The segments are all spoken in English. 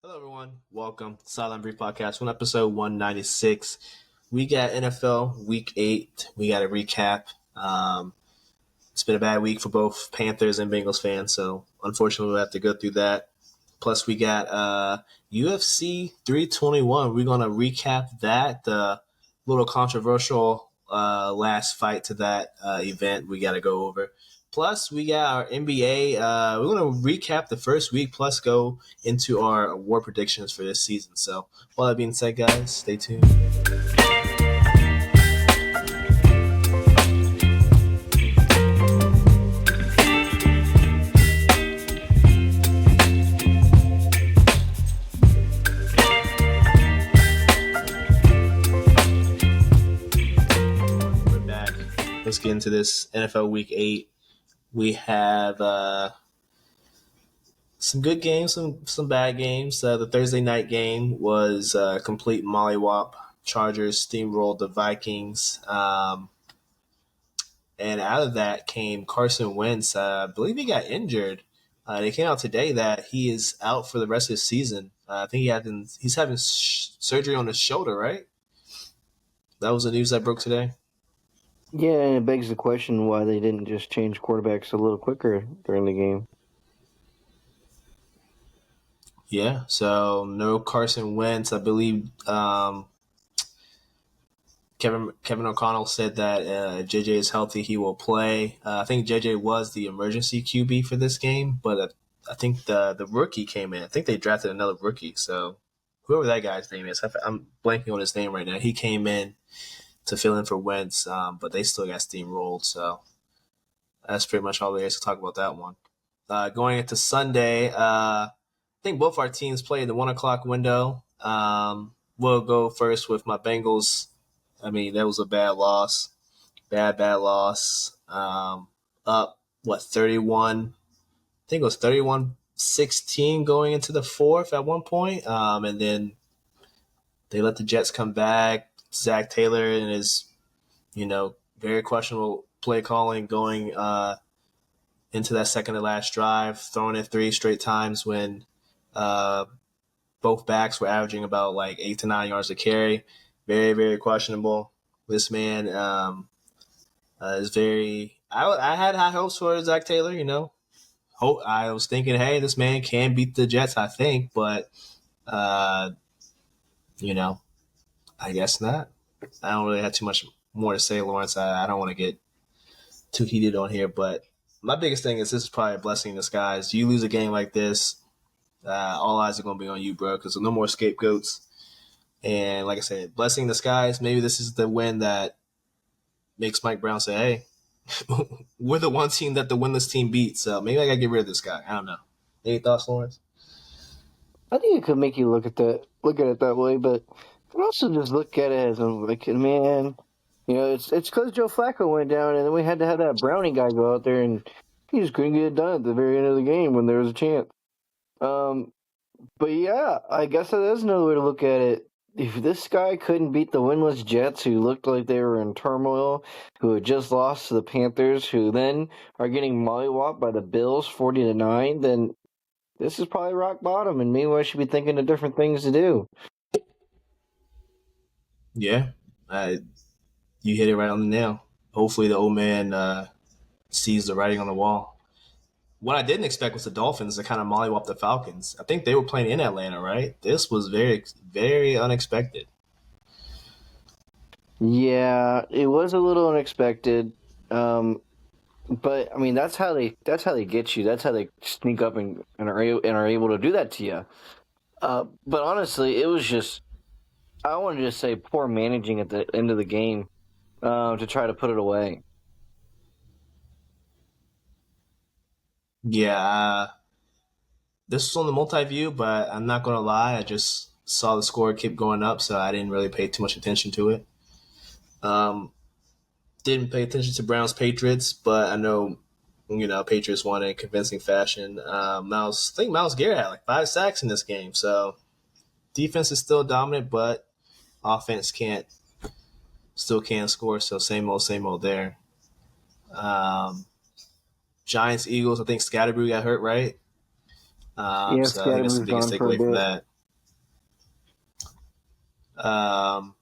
Hello, everyone. Welcome to Sideline Brief Podcast, one episode 196. We got NFL Week 8. We got a recap. It's been a bad week for both Panthers and Bengals fans, so unfortunately we'll have to go through that. Plus, we got UFC 321. We're going to recap that, the little controversial last fight to that event we got to go over. Plus, we got our NBA. We're going to recap the first week, plus go into our award predictions for this season. So, all that being said, guys, stay tuned. We're back. Let's get into this NFL Week 8. We have some good games, some bad games. The Thursday night game was complete mollywop. Chargers steamrolled the Vikings. And out of that came Carson Wentz. I believe he got injured. It came out today that he is out for the rest of the season. I think he's having surgery on his shoulder, right? That was the news that broke today. Yeah, and it begs the question why they didn't just change quarterbacks a little quicker during the game. Yeah, so no Carson Wentz. I believe Kevin O'Connell said that if JJ is healthy, he will play. I think JJ was the emergency QB for this game, but I think the rookie came in. I think they drafted another rookie. So whoever that guy's name is, I'm blanking on his name right now. He came in to fill in for Wentz, but they still got steamrolled. So that's pretty much all there is to talk about that one. Going into Sunday, I think both our teams played the 1 o'clock window. We'll go first with my Bengals. I mean, that was a bad loss. Bad loss. Up, 31? I think it was 31-16 going into the fourth at one point. And then they let the Jets come back. Zach Taylor and his, very questionable play calling going into that second to last drive, throwing it 3 straight times when both backs were averaging about like 8 to 9 yards a carry. Very, very questionable. This man is very. I had high hopes for Zach Taylor. I was thinking, hey, this man can beat the Jets. I think, but I guess not. I don't really have too much more to say, Lawrence. I don't want to get too heated on here, but my biggest thing is this is probably a blessing in disguise. You lose a game like this, all eyes are going to be on you, bro, because there's no more scapegoats. And like I said, blessing in disguise. Maybe this is the win that makes Mike Brown say, hey, we're the one team that the winless team beat, so maybe I got to get rid of this guy. I don't know. Any thoughts, Lawrence? I think it could make you look at it that way, but you can also just look at it as like, man, it's because Joe Flacco went down, and then we had to have that Brownie guy go out there, and he just couldn't get it done at the very end of the game when there was a chance. But yeah, I guess that is another way to look at it. If this guy couldn't beat the winless Jets, who looked like they were in turmoil, who had just lost to the Panthers, who then are getting mollywopped by the Bills 40-9, then this is probably rock bottom, and maybe I should be thinking of different things to do. Yeah, you hit it right on the nail. Hopefully the old man sees the writing on the wall. What I didn't expect was the Dolphins to kind of mollywop the Falcons. I think they were playing in Atlanta, right? This was very, very unexpected. Yeah, it was a little unexpected, but I mean that's how they get you. That's how they sneak up and are able to do that to you. But honestly, it was just I want to just say poor managing at the end of the game to try to put it away. Yeah, this was on the multi-view, but I'm not going to lie. I just saw the score keep going up, so I didn't really pay too much attention to it. Didn't pay attention to Browns Patriots, but I know, Patriots won in convincing fashion. I think Myles Garrett had like 5 sacks in this game, so defense is still dominant, but offense still can't score. So same old there. Giants Eagles. I think Scatterboo got hurt, right? Yeah, So I think that's the Scatterman's biggest gone for a takeaway from bit. that. Um,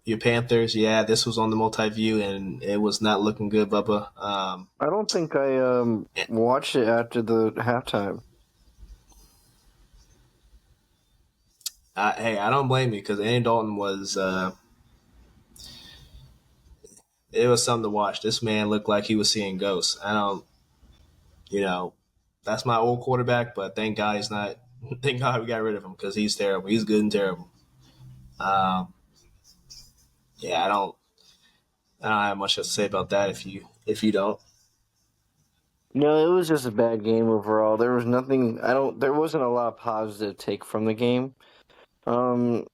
your Panthers, yeah, this was on the multi-view and it was not looking good, Bubba. I don't think I watched it after the halftime. Hey, I don't blame you because Andy Dalton was it was something to watch. This man looked like he was seeing ghosts. I don't, you know, that's my old quarterback, but thank God he's not. Thank God we got rid of him because he's terrible. He's good and terrible. Um, yeah, I don't have much to say about that. If you don't, No, it was just a bad game overall. There was nothing. I don't. There wasn't a lot of positive take from the game. Um,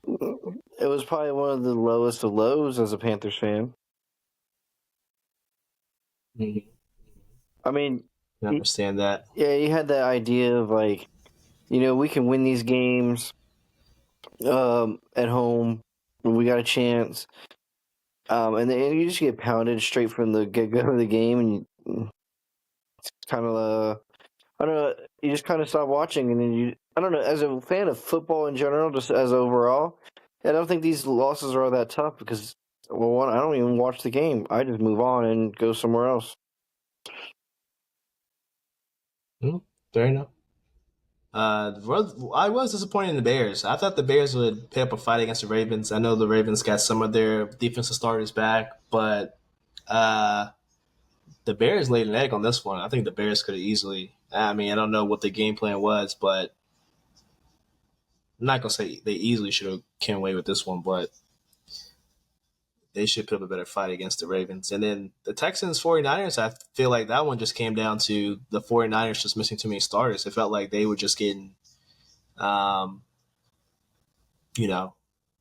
it was probably one of the lowest of lows as a Panthers fan. mm-hmm. I mean, I understand that. yeah, you had that idea of like, we can win these games at home when we got a chance. And then you just get pounded straight from the get go of the game, and you kind of I don't know, you just kind of stop watching, and then I don't know, as a fan of football in general, just as overall, I don't think these losses are all that tough because, well, one, I don't even watch the game. I just move on and go somewhere else. Mm, fair enough. I was disappointed in the Bears. I thought the Bears would put up a fight against the Ravens. I know the Ravens got some of their defensive starters back, but uh, the Bears laid an egg on this one. I think the Bears could have easily. I mean, I don't know what the game plan was, but I'm not gonna say they easily should have came away with this one, but they should put up a better fight against the Ravens. And then the Texans 49ers, I feel like that one just came down to the 49ers just missing too many starters. It felt like they were just getting, um, you know,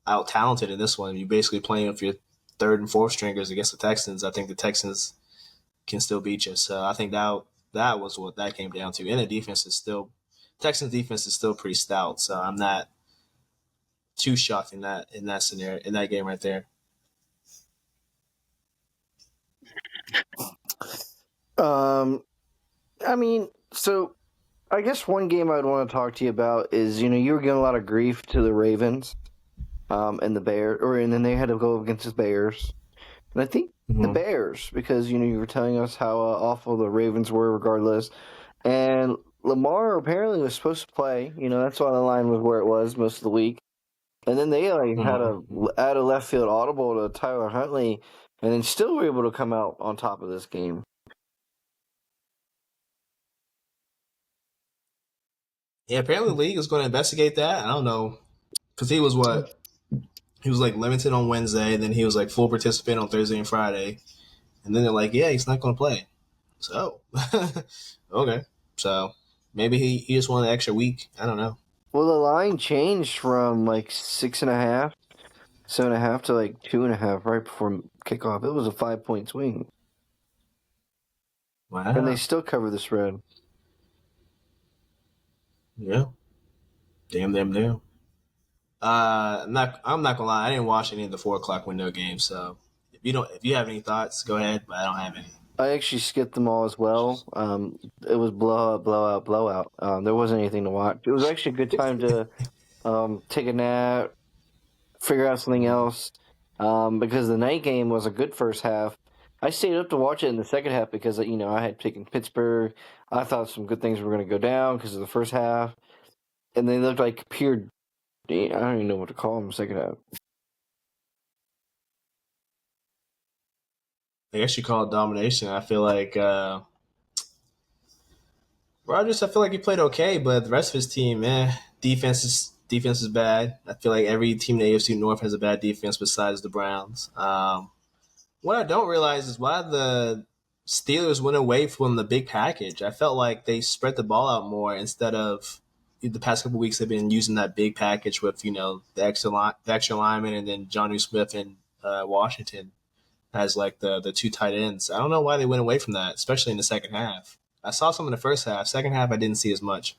out talented in this one. You're basically playing with your third and fourth stringers against the Texans. I think the Texans can still beat you. So I think that was what that came down to. And the defense is still Texans defense is still pretty stout. So I'm not too shocked in that scenario in that game right there. Um, I mean, so I guess one game I'd want to talk to you about is, you were giving a lot of grief to the Ravens, and the Bears, and then they had to go against the Bears. And I think the Mm-hmm. Bears, because you were telling us how awful the Ravens were, regardless. And Lamar apparently was supposed to play. That's why the line was where it was most of the week. And then they had a Mm-hmm. out of left field audible to Tyler Huntley, and then still were able to come out on top of this game. Yeah, apparently the league is going to investigate that. I don't know because he was like limited on Wednesday, then he was like full participant on Thursday and Friday, and then they're like, yeah, he's not going to play. So okay, so maybe he just wanted an extra week. I don't know. Well, the line changed from like 6.5, 7.5 to like 2.5 right before kickoff. It was a 5-point swing, and they Wow. still cover the spread. Yeah. Damn them damn. I'm not gonna lie. I didn't watch any of the 4 o'clock window games. So if you have any thoughts, go ahead. But I don't have any. I actually skipped them all as well. It was blowout, blowout, blowout. There wasn't anything to watch. It was actually a good time to take a nap, figure out something else, because the night game was a good first half. I stayed up to watch it in the second half because I had taken Pittsburgh. I thought some good things were going to go down because of the first half, and they looked like pure. I don't even know what to call them second half. I guess you call it domination. I feel like Rodgers. I feel like he played okay, but the rest of his team, defense is bad. I feel like every team in the AFC North has a bad defense besides the Browns. What I don't realize is why the Steelers went away from the big package. I felt like they spread the ball out more instead of the past couple of weeks. They've been using that big package with the extra lineman, and then Johnny Smith and Washington as like the two tight ends. I don't know why they went away from that, especially in the second half. I saw some in the first half. Second half, I didn't see as much.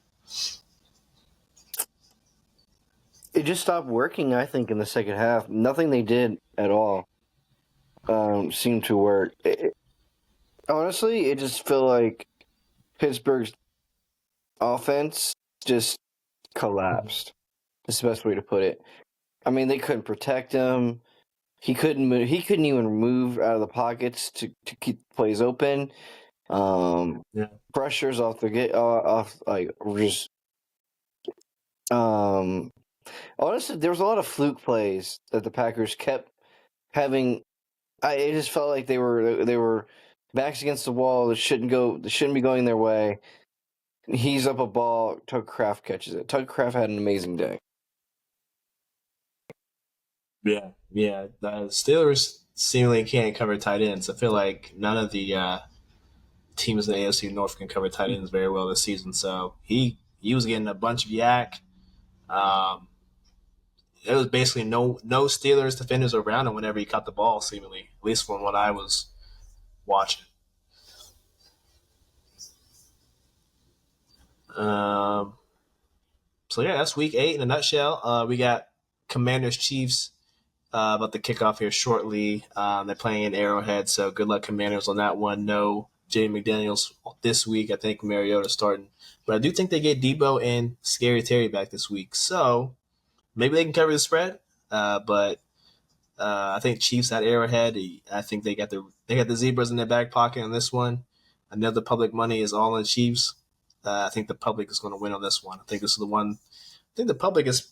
It just stopped working. I think in the second half, nothing they did at all seemed to work. Honestly, it just felt like Pittsburgh's offense just collapsed. That's the best way to put it. I mean, they couldn't protect him. He couldn't move. He couldn't even move out of the pockets to keep plays open. Yeah. Pressures off the get off like just um. Honestly, there was a lot of fluke plays that the Packers kept having. It just felt like they were backs against the wall. That shouldn't go. That shouldn't be going their way. He's up a ball. Tucker Kraft catches it. Tucker Kraft had an amazing day. Yeah. The Steelers seemingly can't cover tight ends. I feel like none of the teams in the AFC North can cover tight ends very well this season. So he was getting a bunch of yak. Um, there was basically no Steelers defenders around him whenever he caught the ball, seemingly, at least from what I was watching. Um, so yeah, that's week 8 in a nutshell. We got Commanders Chiefs about to kick off here shortly. They're playing in Arrowhead, so good luck Commanders on that one. No Jay McDaniels this week. I think Mariota starting, but I do think they get Debo and Scary Terry back this week, so maybe they can cover the spread. But I think Chiefs at Arrowhead. I think they got the zebras in their back pocket on this one. I know the public money is all on Chiefs. I think the public is going to win on this one. I think this is the one. I think the public is,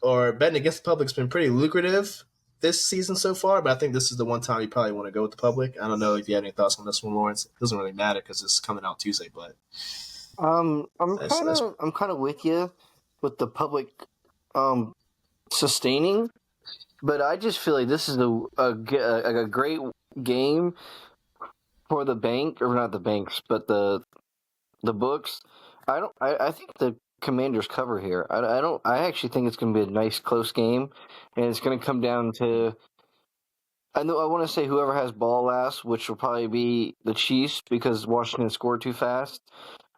or betting against the public has been pretty lucrative this season so far, but I think this is the one time you probably want to go with the public. I don't know if you have any thoughts on this one, Lawrence. It doesn't really matter because it's coming out Tuesday, but I'm that's, kind that's of I'm kind of with you with the public um sustaining, but I just feel like this is a great game for the bank, or not the banks, but the books. I think the Commanders cover here. I don't. I actually think it's going to be a nice close game, and it's going to come down to. I know I want to say whoever has ball last, which will probably be the Chiefs because Washington scored too fast.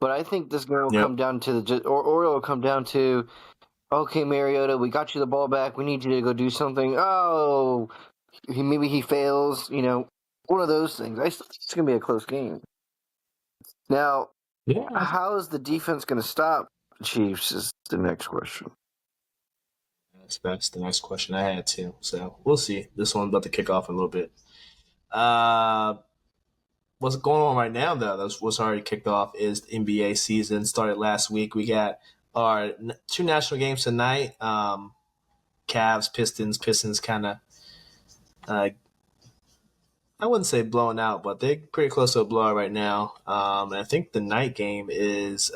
But I think this game will yep. come down to or it will come down to, okay, Mariota, we got you the ball back. We need you to go do something. Oh, maybe he fails. One of those things. I still think it's going to be a close game. Now, Yeah, how is the defense going to stop the Chiefs? Is the next question. that's the next question I had too. So we'll see. This one's about to kick off in a little bit. Uh, what's going on right now, though? That's what's already kicked off is the NBA season started last week. We got our two national games tonight. Cavs, Pistons. Pistons kind of, uh, I wouldn't say blowing out, but they're pretty close to a blowout right now. And I think the night game is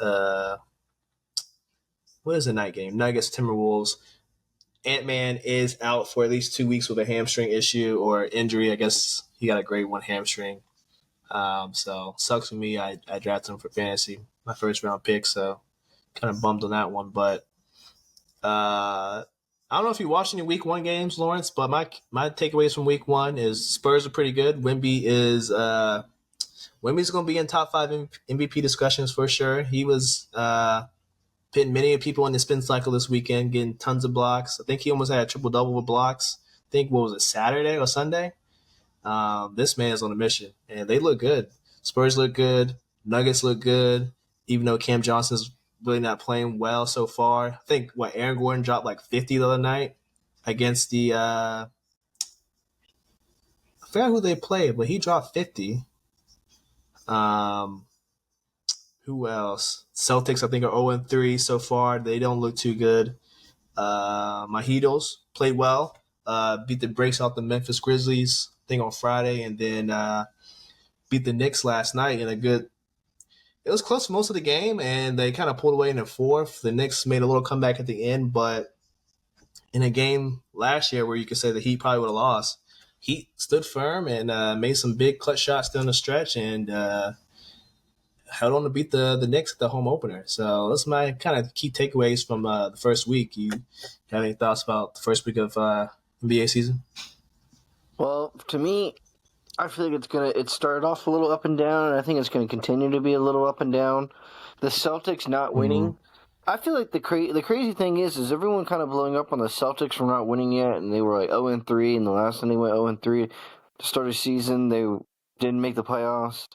what is the night game? Nuggets, Timberwolves. Ant Man is out for at least 2 weeks with a hamstring issue or injury. I guess he got a grade 1 hamstring. So sucks for me. I drafted him for fantasy, my first round pick. So kind of bummed on that one. But I don't know if you watched any week 1 games, Lawrence. But my takeaways from week 1 is Spurs are pretty good. Wemby's going to be in top 5 MVP discussions for sure. He was pitting many people in the spin cycle this weekend, getting tons of blocks. I think he almost had a triple double with blocks. I think what was it, Saturday or Sunday? This man is on a mission, and they look good. Spurs look good. Nuggets look good, even though Cam Johnson's really not playing well so far. I think Aaron Gordon dropped like 50 the other night against the I forgot who they played, but he dropped 50. Um, who else? Celtics, I think, are 0-3 so far. They don't look too good. My Heatles played well. Beat the brakes off the Memphis Grizzlies, I think, on Friday, and then beat the Knicks last night in a good. It was close most of the game, and they kind of pulled away in the fourth. The Knicks made a little comeback at the end, but in a game last year where you could say the Heat probably would have lost, Heat stood firm and made some big clutch shots down the stretch and held on to beat the Knicks at the home opener. So that's my kind of key takeaways from the first week. You have any thoughts about the first week of NBA season? Well, to me, I feel like it started off a little up and down, and I think it's gonna continue to be a little up and down. The Celtics not Mm-hmm. winning. I feel like the crazy thing is everyone kind of blowing up on the Celtics for not winning yet, and they were like 0-3, and the last time they went 0-3 to start the season, they didn't make the playoffs.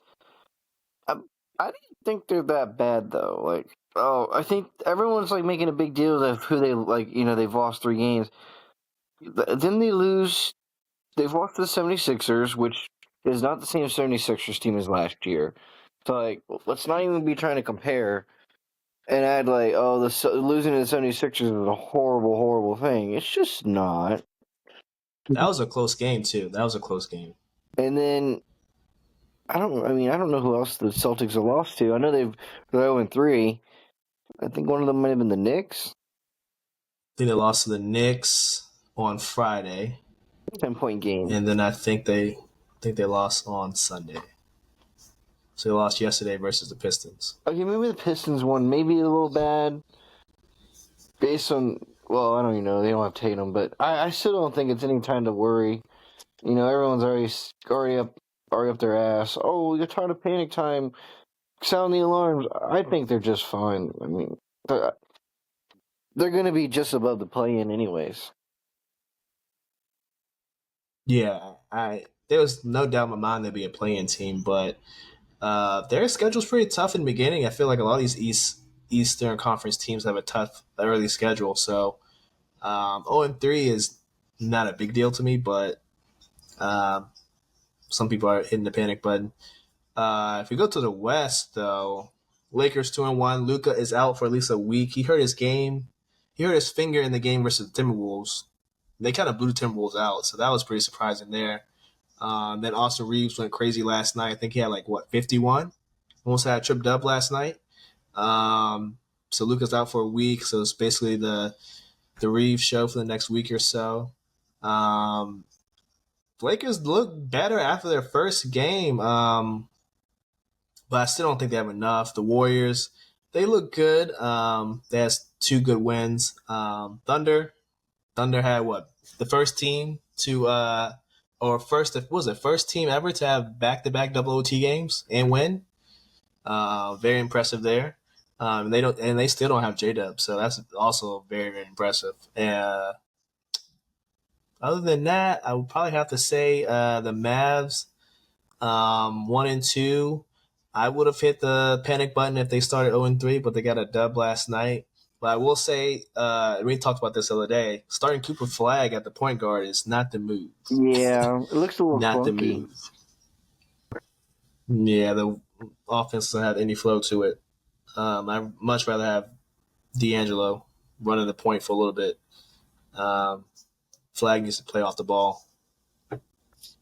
I, I didn't think they're that bad though. I think everyone's like making a big deal of who they like. They've lost 3 games. Then they lose. They've lost to the 76ers, which is not the same 76ers team as last year. So, like, let's not even be trying to compare and add, like, oh, losing to the 76ers is a horrible, horrible thing. It's just not. That was a close game too. That was a close game. And then, I don't know who else the Celtics have lost to. I know they're 0-3. I think one of them might have been the Knicks. I think they lost to the Knicks on Friday, 10-point game. and then I think they lost on Sunday. So they lost yesterday versus the Pistons. Okay, maybe the Pistons won. Maybe a little bad. Based on, well, I don't even know. They don't have Tatum, but I still don't think it's any time to worry. You know, everyone's already up their ass. Oh, you're tired of panic time. Sound the alarms. I think they're just fine. I mean, they're going to be just above the play-in anyways. Yeah, there was no doubt in my mind they'd be a playing team, but their schedule's pretty tough in the beginning. I feel like a lot of these Eastern Conference teams have a tough early schedule. So 0-3 is not a big deal to me, but um, some people are hitting the panic button. If we go to the West, though, Lakers 2-1. Luka is out for at least a week. He hurt his game. He hurt his finger in the game versus the Timberwolves. They kind of blew the Timberwolves out, so that was pretty surprising there. Then Austin Reeves went crazy last night. I think he had 51. Almost had a trip dub last night. So Luka's out for a week. So it's basically the Reeves show for the next week or so. Lakers look better after their first game, but I still don't think they have enough. The Warriors, they look good. They have two good wins. Thunder had what, the first team to or first, what was it, first team ever to have back-to-back double OT games and win. Very impressive there. They still don't have J Dub, so that's also very, very impressive. Other than that, I would probably have to say the Mavs, 1-2. I would have hit the panic button if they started 0-3, but they got a dub last night. But I will say, we talked about this the other day, starting Cooper Flag at the point guard is not the move. Yeah, it looks a little Not the funky. move. Yeah, the offense doesn't have any flow to it. I'd much rather have D'Angelo running the point for a little bit. Flag needs to play off the ball.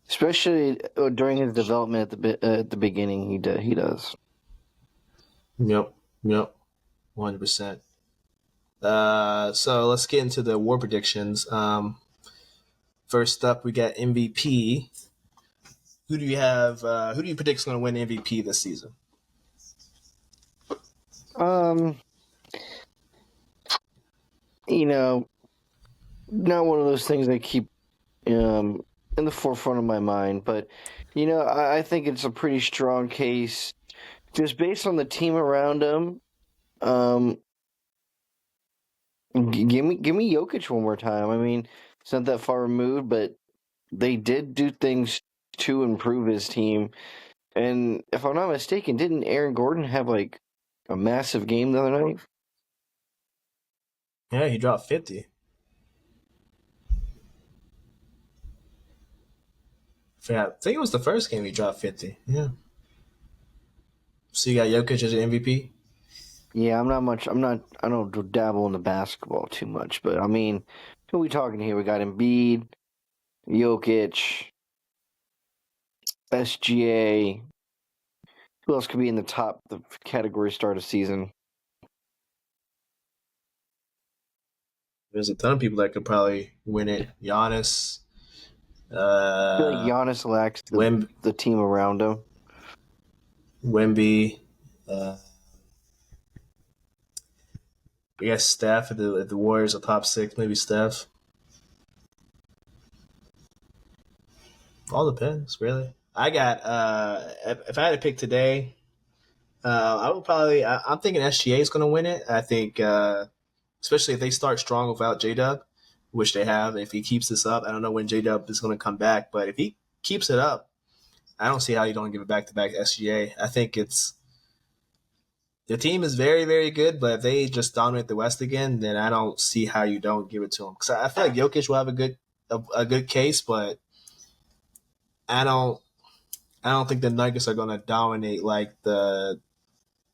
Especially during his development at the beginning, he does. Yep, 100%. So let's get into the war predictions. First up, we got MVP. Who do you have? Who do you predict is going to win MVP this season? You know, not one of those things I keep in the forefront of my mind, but I think it's a pretty strong case just based on the team around him. Give me Jokic one more time. I mean, it's not that far removed, but they did do things to improve his team. And if I'm not mistaken, didn't Aaron Gordon have a massive game the other night? Yeah, he dropped 50. I think it was the first game he dropped 50. Yeah. So you got Jokic as your MVP? Yeah, I don't dabble in the basketball too much, but I mean, who are we talking here? We got Embiid, Jokic, SGA. Who else could be in the category start of season? There's a ton of people that could probably win it. Giannis, I feel like Giannis lacks the team around him. Wemby. I guess Steph, if the Warriors are top 6, maybe Steph. All depends, really. I got, if I had to pick today, I would probably, I'm thinking SGA is going to win it. I think, especially if they start strong without J Dub, which they have. If he keeps this up, I don't know when J Dub is going to come back, but if he keeps it up, I don't see how you don't give it back to SGA. I think the team is very, very good, but if they just dominate the West again, then I don't see how you don't give it to them. Because I feel like Jokic will have a good a good case, but I don't I don't think the Nuggets are going to dominate like the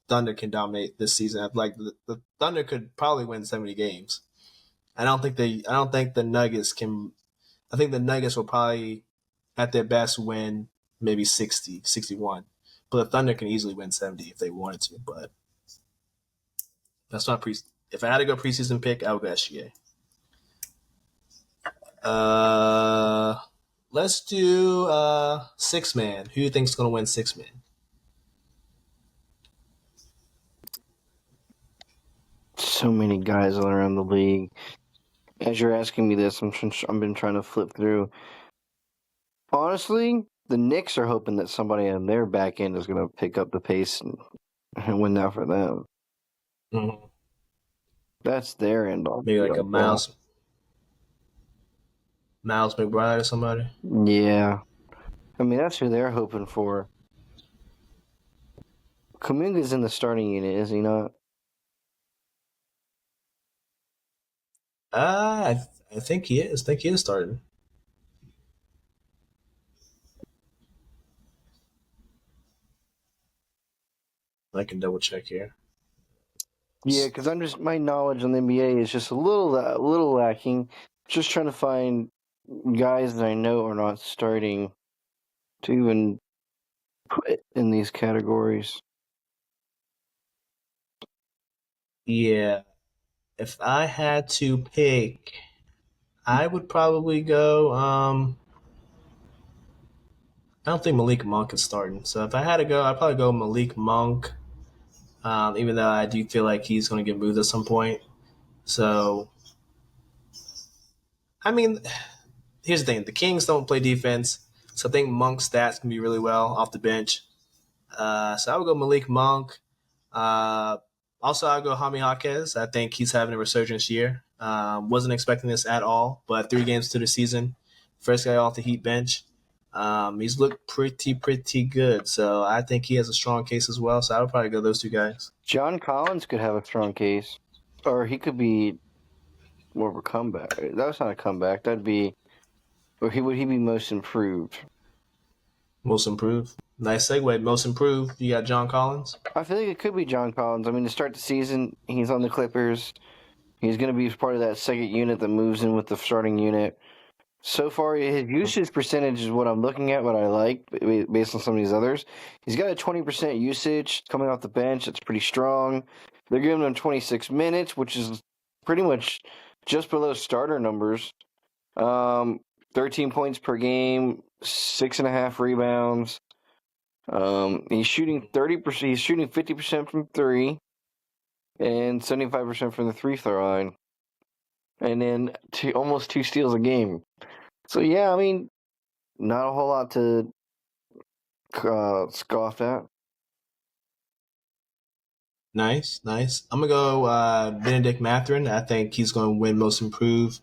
Thunder can dominate this season. Like the Thunder could probably win 70 games. I don't think the Nuggets can. I think the Nuggets will probably at their best win maybe 60, 61. But the Thunder can easily win 70 if they wanted to. But that's not pre. If I had to go preseason pick, I would go SGA. Uh, let's do six man. Who do you think is going to win six man? So many guys all around the league. As you're asking me this, I've been trying to flip through. Honestly, the Knicks are hoping that somebody on their back end is going to pick up the pace and win that for them. Mm-hmm. That's their end all Maybe be like a all. Well, Miles McBride or somebody. yeah. I mean, that's who they're hoping for. Kuminga's in the starting unit, is he not? I think he is. I think he is starting. I can double check here. Yeah, because my knowledge on the NBA is just a little lacking. Just trying to find guys that I know are not starting to even put in these categories. Yeah, if I had to pick, I would probably go. I don't think Malik Monk is starting. So if I had to go, I'd probably go Malik Monk. Even though I do feel like he's going to get moved at some point. So I mean, here's the thing: the Kings don't play defense, so I think Monk's stats can be really well off the bench. So I would go Malik Monk. Uh, Also, I'll go Jaime Jaquez. I think he's having a resurgence year. Wasn't expecting this at all, but 3 games to the season, first guy off the Heat bench. He's looked pretty good. So I think he has a strong case as well. So I would probably go those two guys. John Collins could have a strong case, or he could be more of a comeback. That's not a comeback. That'd be, or would he be most improved? Most improved. Nice segue. Most improved. You got John Collins. I feel like it could be John Collins. I mean, to start the season, he's on the Clippers. He's going to be part of that second unit that moves in with the starting unit. So far, his usage percentage is what I'm looking at, what I like, based on some of these others. He's got a 20% usage coming off the bench. That's pretty strong. They're giving him 26 minutes, which is pretty much just below starter numbers. 13 points per game, 6.5 rebounds. He's shooting 30%. He's shooting 50% from three, and 75% from the free throw line, and then almost 2 steals a game. So yeah, I mean, not a whole lot to scoff at. Nice, nice. I'm gonna go Benedict Mathurin. I think he's going to win Most Improved.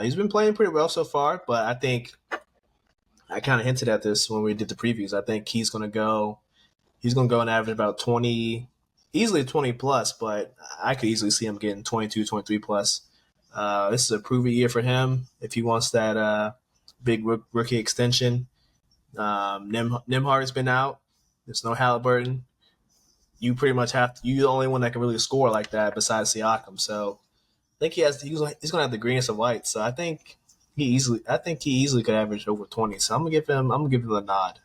He's been playing pretty well so far, but I think I kind of hinted at this when we did the previews. I think he's going to go. He's going to go and average about 20, easily 20 plus, but I could easily see him getting 22, 23 plus. This is a proven year for him if he wants that big rookie extension. Nimhard has been out. There's no Halliburton. You pretty much have to, you're the only one that can really score like that besides Siakam. So I think he's going to have the greenest of lights. So I think he easily could average over 20. So I'm gonna give him a nod.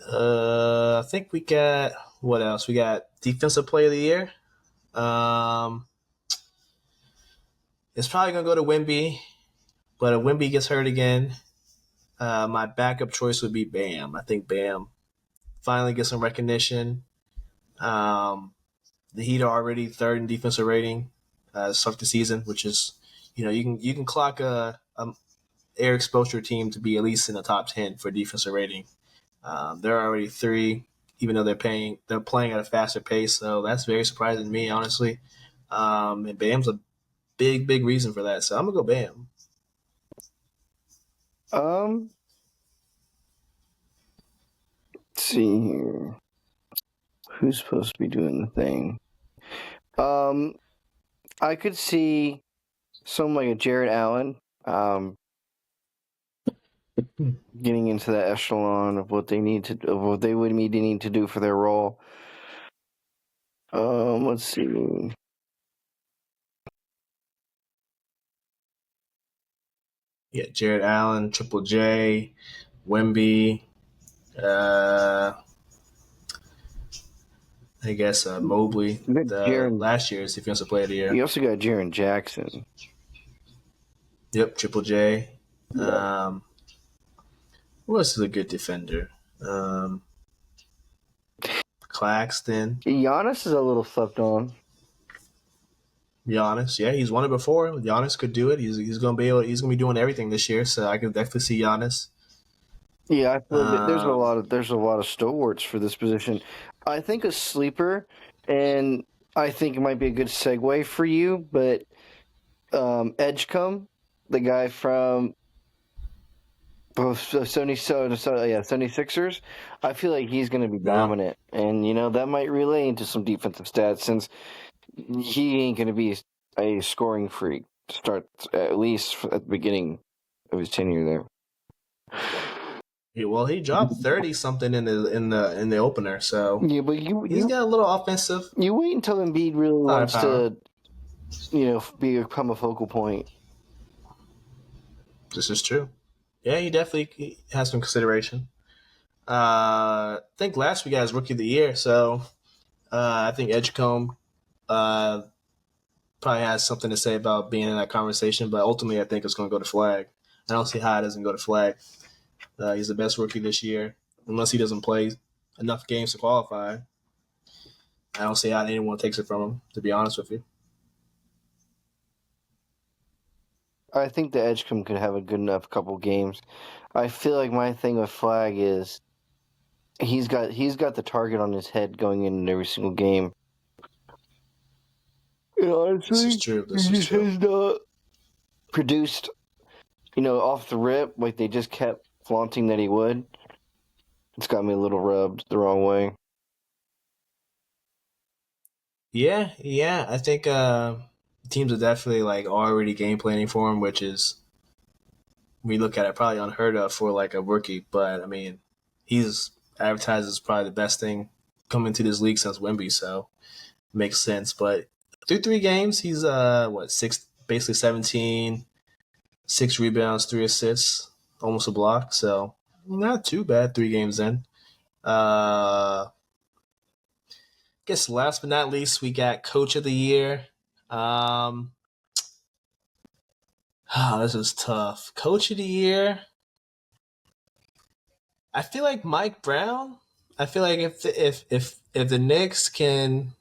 I think we got what else? We got defensive player of the year. Um, it's probably gonna go to Wemby, but if Wemby gets hurt again, my backup choice would be Bam. I think Bam finally gets some recognition. Um, the Heat are already third in defensive rating, start the season, which is you can clock a air exposure team to be at least in the top 10 for defensive rating. They're already three, even though they're playing at a faster pace. So that's very surprising to me, honestly. And Bam's a big reason for that. So I'm gonna go Bam. Um, let's see here. Who's supposed to be doing the thing? Um, I could see someone like a Jared Allen, getting into that echelon of what they would need to do for their role. Let's see. Yeah, Jared Allen, Triple J, Wemby. Uh, I guess Mobley, You got the Jaren. last year's defensive player of the year. You also got Jaren Jackson. Yep, Triple J. Yeah. Who else is a good defender? Claxton, Giannis is a little slept on. Giannis. Yeah, he's won it before. Giannis could do it. He's gonna be able. He's gonna be doing everything this year. So I could definitely see Giannis. Yeah, I feel that Um, there's a lot of stalwarts for this position. I think a sleeper, and I think it might be a good segue for you, but Edgecombe, the guy from 76ers, I feel like he's going to be yeah. dominant, and that might relay into some defensive stats since he ain't going to be a scoring freak to start at least at the beginning of his tenure there. Well, he dropped 30 something in the opener. So Yeah, but he's got a little offensive you wait until Embiid really wants firepower. to, become a focal point. This is true. Yeah, he definitely has some consideration. I think last week I was rookie of the year, so I think Edgecombe uh, probably has something to say about being in that conversation. But ultimately, I think it's going to go to Flag. I don't see how it doesn't go to Flag. He's the best rookie this year, unless he doesn't play enough games to qualify. I don't see how anyone takes it from him. To be honest with you, I think the Edgecombe could have a good enough couple games. I feel like my thing with Flag is he's got the target on his head going in every single game. And this is honestly, true. he This is just true. has not produced, off the rip like they just kept flaunting that he would. It's got me a little rubbed the wrong way. Yeah, yeah. I think teams are definitely like already game planning for him, which is we look at it probably unheard of for like a rookie. But I mean, he's advertised as probably the best thing coming to this league since Wemby, so it makes sense. But through 3 games, he's what six, basically 17, 6 rebounds, 3 assists, almost a block. So not too bad. 3 games in. Uh, guess last but not least, we got Coach of the Year. Um, this is tough. Coach of the Year. I feel like Mike Brown. I feel like if the Knicks can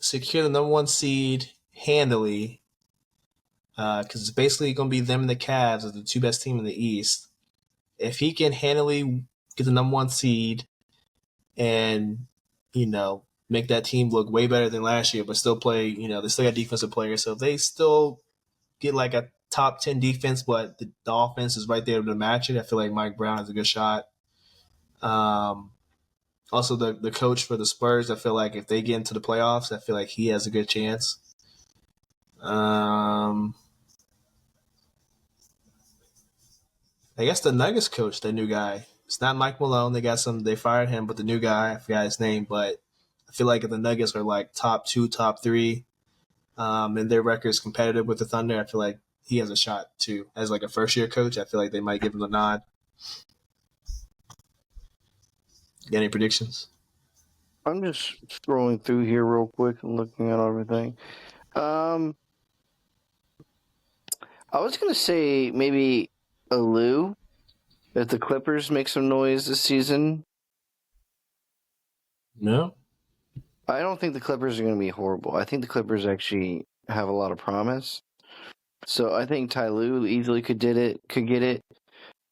secure the number 1 seed handily, because it's basically going to be them and the Cavs as the 2 best team in the East. If he can handily get the number 1 seed and make that team look way better than last year, but still play, they still got defensive players, so if they still get like a top 10 defense, but the offense is right there to match it, I feel like Mike Brown has a good shot. Um, Also, the coach for the Spurs, I feel like if they get into the playoffs, I feel like he has a good chance. Um, I guess the Nuggets coach, the new guy, it's not Mike Malone. They fired him, but the new guy, I forgot his name, but I feel like if the Nuggets are like top 2, top 3, and their record is competitive with the Thunder, I feel like he has a shot too. As like a first year coach, I feel like they might give him the nod. Got any predictions? I'm just scrolling through here real quick and looking at everything. Um, I was gonna say maybe Alou if the Clippers make some noise this season. No. I don't think the Clippers are gonna be horrible. I think the Clippers actually have a lot of promise. So I think Ty Lue easily could get it.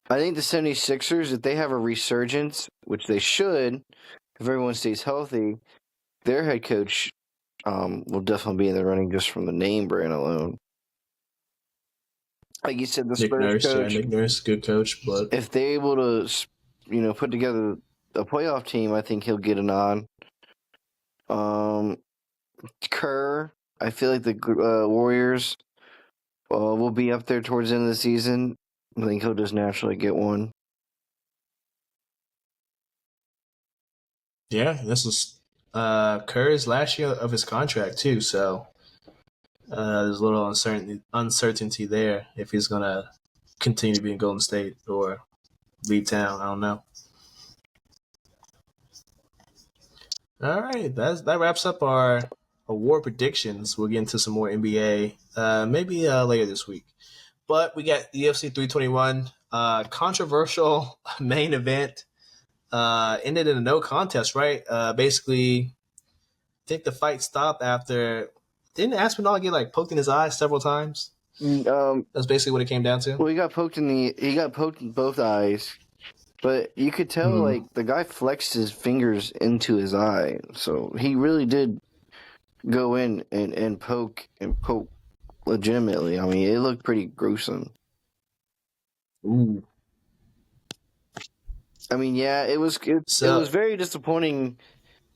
I think the 76ers, if they have a resurgence, which they should, if everyone stays healthy, their head coach will definitely be in the running just from the name brand alone. Like you said, the Nick Spurs Nurse, yeah, coach, Nick Nurse, good coach, but if they're able to, put together a playoff team, I think he'll get a nod. Um, Kerr, I feel like the Warriors will be up there towards the end of the season. I think he'll just naturally get one. Yeah, this is Kerr's last year of his contract too, so there's a little uncertainty there if he's gonna continue to be in Golden State or leave town. I don't know. All right, that wraps up our award predictions. We'll get into some more NBA maybe later this week. But we got the UFC 321 controversial main event. Ended in a no contest, right? Basically, I think the fight stopped after. Didn't Aspinall get like poked in his eye several times? That's basically what it came down to. Well, he got poked in both eyes, but you could tell Mm-hmm. like the guy flexed his fingers into his eye, so he really did go in and poke legitimately. I mean, it looked pretty gruesome. Ooh. I mean, yeah, it was So very disappointing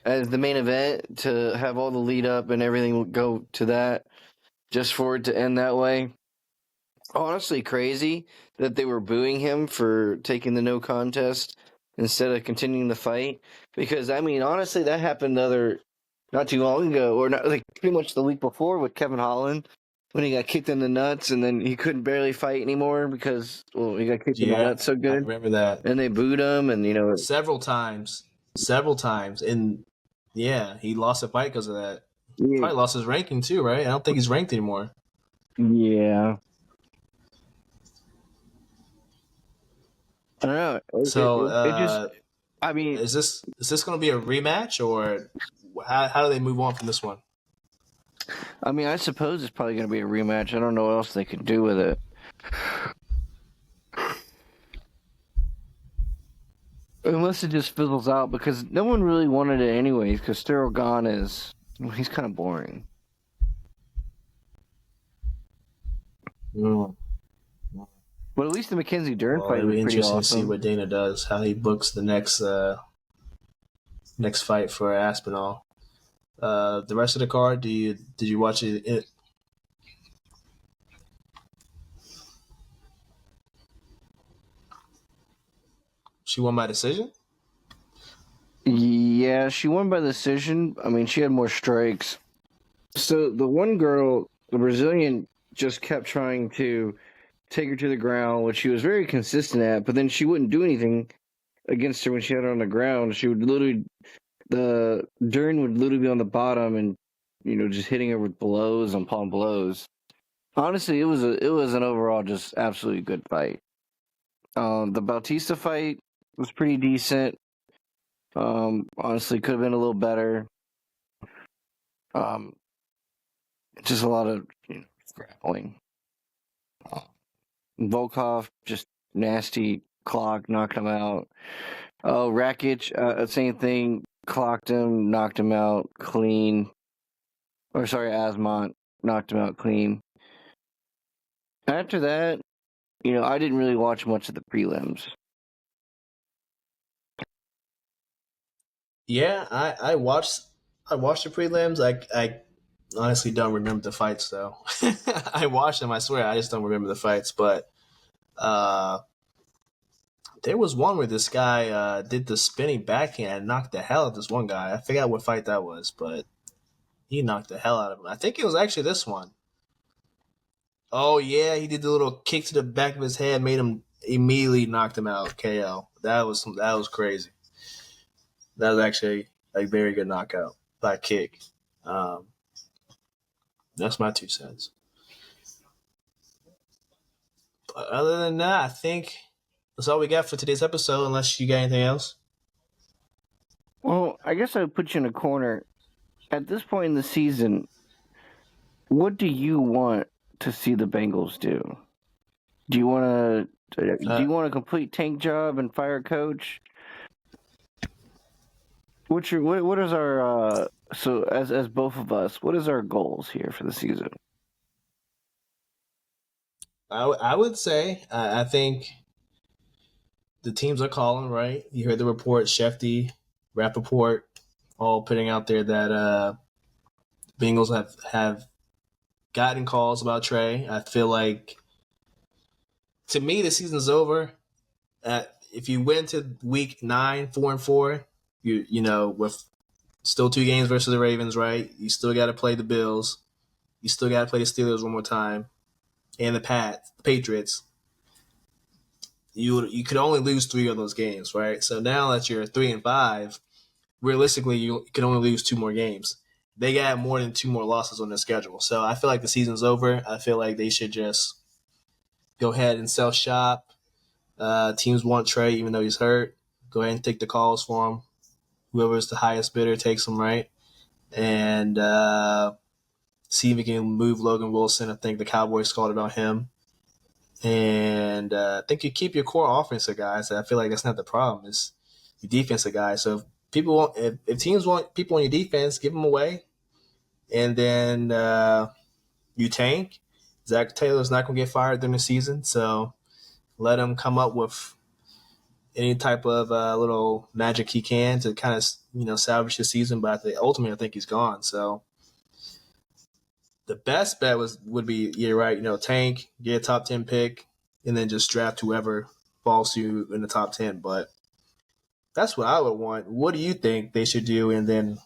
as the main event to have all the lead up and everything go to that, just for it to end that way. Honestly, crazy that they were booing him for taking the no contest instead of continuing the fight. Because I mean, honestly, that happened not too long ago, or not like pretty much the week before with Kevin Holland when he got kicked in the nuts and then he couldn't barely fight anymore because he got kicked in the yeah, nuts so I good, remember that and they booed him, and several times, and yeah, he lost a fight because of that. yeah, Probably lost his ranking too, right? I don't think he's ranked anymore. yeah. I don't know. So It just, I mean, is this going to be a rematch or how do they move on from this one? I suppose it's probably going to be a rematch. I don't know what else they could do with it. Unless it just fizzles out, because no one really wanted it anyways, because Cyril Gahn he's kind of boring. Mm. But at least the Mackenzie Dern Well, fight it'll was be pretty interesting to see awesome. what Dana does, how he books the next fight for Aspinall. The rest of the card, did you watch it? She won by decision. Yeah, she won by decision. I mean, she had more strikes. So the one girl, the Brazilian, just kept trying to take her to the ground, which she was very consistent at, but then she wouldn't do anything against her when she had her on the ground. She would literally the Dern would literally be on the bottom and just hitting her with blows on palm blows. Honestly, it was an overall just absolutely good fight. The Bautista fight was pretty decent. Honestly, could have been a little better. Um, just a lot of grappling. Volkov just nasty clock, knocked him out. Oh, Rakic, same thing. Clocked him, knocked him out clean. Or sorry, Asmont knocked him out clean. After that, I didn't really watch much of the prelims. Yeah, I watched the prelims. I honestly don't remember the fights though. I watched them. I swear, I just don't remember the fights. But uh, there was one where this guy did the spinning backhand and knocked the hell out of this one guy. I forgot what fight that was, but he knocked the hell out of him. I think it was actually this one. Oh yeah, he did the little kick to the back of his head, made him immediately knocked him out. KO. That was crazy. That was actually a very good knockout by kick. Um, that's my 2 cents. But other than that, I think that's all we got for today's episode. Unless you got anything else. Well, I guess I would put you in a corner. At this point in the season, what do you want to see the Bengals do? Do you want Uh, a complete tank job and fire a coach? What is our so as both of us, what is our goals here for the season? I would say I think the teams are calling right. You heard the report, Shefty, Rappaport, all putting out there that Bengals have gotten calls about Trey. I feel like, to me, the season's over. If you went to week 9, 4-4, with still 2 games versus the Ravens, right? You still got to play the Bills. You still got to play the Steelers one more time, and the Patriots. You could only lose 3 of those games, right? So now that you're 3-5, realistically, you can only lose 2 more games. They got more than 2 more losses on their schedule. So I feel like the season's over. I feel like they should just go ahead and sell shop. Teams want Trey, even though he's hurt. Go ahead and take the calls for him. Whoever's the highest bidder takes him, right? And see if we can move Logan Wilson. I think the Cowboys called about him. And I think you keep your core offensive guys. I feel like that's not the problem. It's your defensive guys. So if teams want people on your defense, give them away. And then you tank. Zach Taylor's not going to get fired during the season. So let him come up with any type of little magic he can to kind of salvage the season. But ultimately, I think he's gone. So the best bet would be, you're right, tank, get a top 10 pick, and then just draft whoever falls to you in the top 10. But that's what I would want. What do you think they should do? And then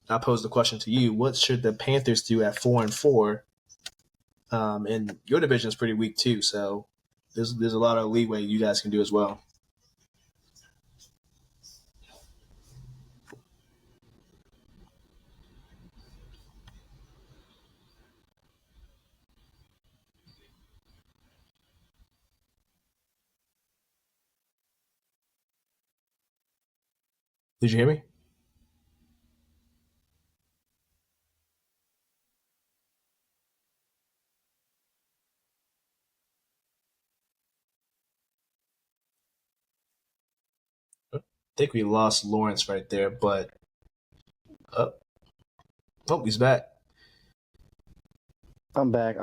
I pose the question to you: what should the Panthers do at 4-4? And your division is pretty weak too, so there's a lot of leeway you guys can do as well. Did you hear me? I think we lost Lawrence right there, but oh, he's back. I'm back.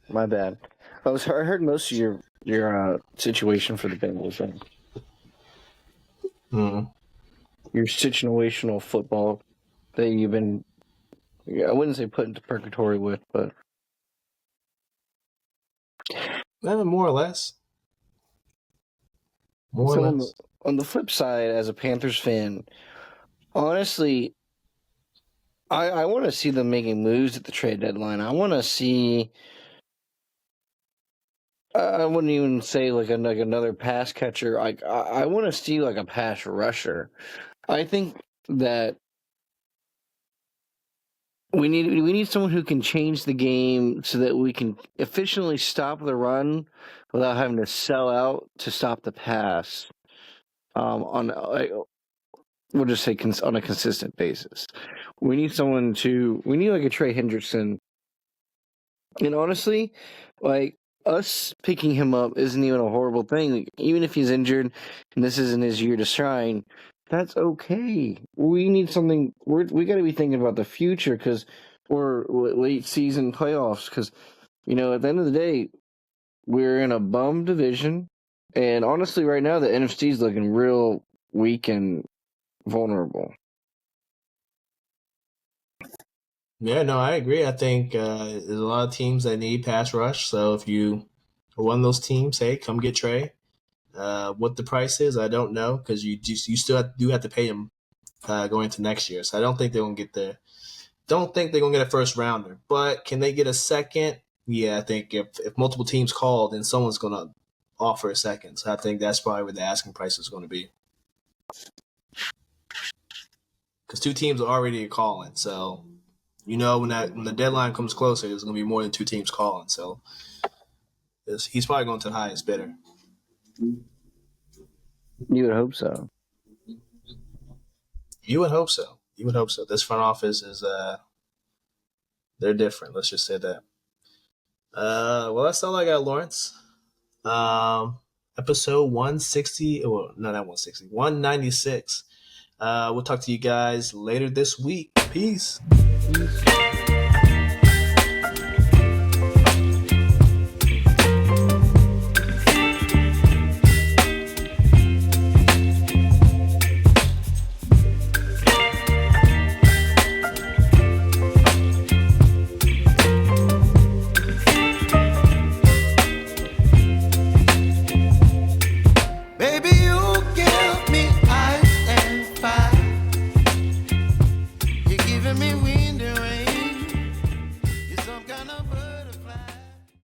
My bad. I heard most of your situation for the Bengals. Mm. Your situational football that you've been, I wouldn't say put into purgatory with, but More or less. More or less. On the flip side, as a Panthers fan, honestly, I want to see them making moves at the trade deadline. I want to see. I wouldn't even say like another pass catcher. I want to see like a pass rusher. I think that we need someone who can change the game so that we can efficiently stop the run without having to sell out to stop the pass. We'll just say on a consistent basis. We need like a Trey Hendrickson. And honestly, like, us picking him up isn't even a horrible thing. Like, even if he's injured and this isn't his year to shine, that's okay. We need something. We got to be thinking about the future because we're late season playoffs. Because at the end of the day, we're in a bum division, and honestly, right now the NFC is looking real weak and vulnerable. Yeah, no, I agree. I think there's a lot of teams that need pass rush. So if you are one of those teams, hey, come get Trey. What the price is, I don't know, because you still do have to pay him going into next year. So I don't think they're gonna get a first rounder. But can they get a second? Yeah, I think if multiple teams call, then someone's gonna offer a second. So I think that's probably where the asking price is going to be. Because 2 teams are already calling, so when the deadline comes closer, there's going to be more than 2 teams calling. So he's probably going to the highest bidder. You would hope so. You would hope so. This front office is they're different. Let's just say that. Well, that's all I got, Lawrence. Episode 160. Well, no, not 160. 196. We'll talk to you guys later this week. Peace. me wind away.